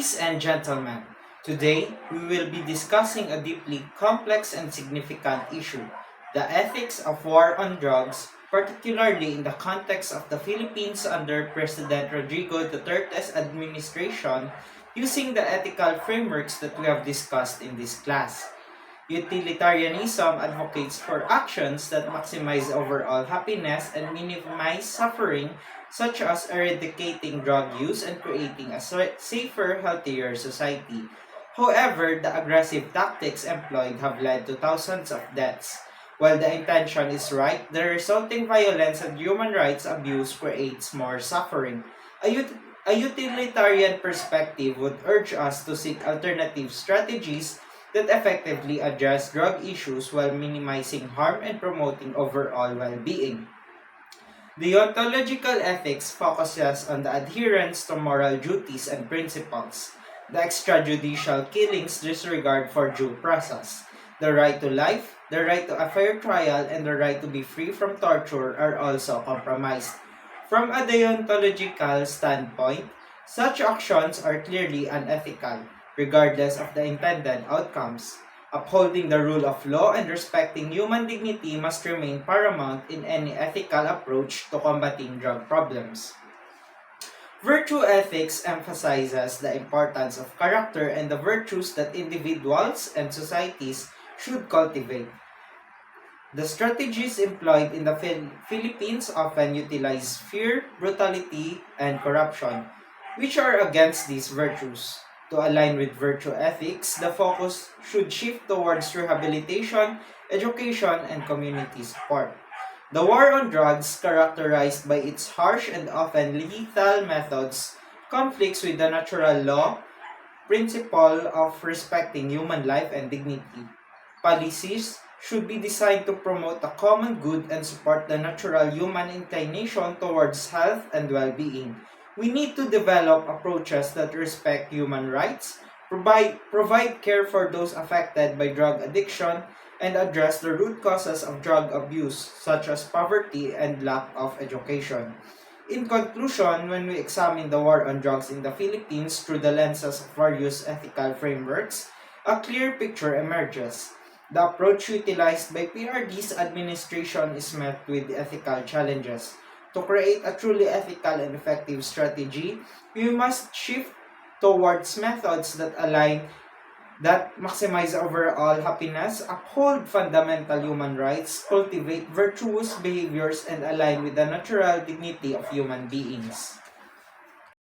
Ladies and gentlemen, today we will be discussing a deeply complex and significant issue, the ethics of war on drugs, particularly in the context of the Philippines under President Rodrigo Duterte's administration, using the ethical frameworks that we have discussed in this class. Utilitarianism advocates for actions that maximize overall happiness and minimize suffering, such as eradicating drug use and creating a safer, healthier society. However, the aggressive tactics employed have led to thousands of deaths. While the intention is right, the resulting violence and human rights abuse creates more suffering. A utilitarian perspective would urge us to seek alternative strategies that effectively address drug issues while minimizing harm and promoting overall well-being. Deontological ethics focuses on the adherence to moral duties and principles. The extrajudicial killings disregard for due process. The right to life, the right to a fair trial, and the right to be free from torture are also compromised. From a deontological standpoint, such actions are clearly unethical regardless of the intended outcomes. Upholding the rule of law and respecting human dignity must remain paramount in any ethical approach to combating drug problems. Virtue ethics emphasizes the importance of character and the virtues that individuals and societies should cultivate. The strategies employed in the Philippines often utilize fear, brutality, and corruption, which are against these virtues. To align with virtue ethics, the focus should shift towards rehabilitation, education, and community support. The war on drugs, characterized by its harsh and often lethal methods, conflicts with the natural law principle of respecting human life and dignity. Policies should be designed to promote the common good and support the natural human inclination towards health and well-being. We need to develop approaches that respect human rights, provide care for those affected by drug addiction, and address the root causes of drug abuse, such as poverty and lack of education. In conclusion, when we examine the war on drugs in the Philippines through the lenses of various ethical frameworks, a clear picture emerges. The approach utilized by PRD's administration is met with ethical challenges. To create a truly ethical and effective strategy, we must shift towards methods that maximize overall happiness, uphold fundamental human rights, cultivate virtuous behaviors, and align with the natural dignity of human beings.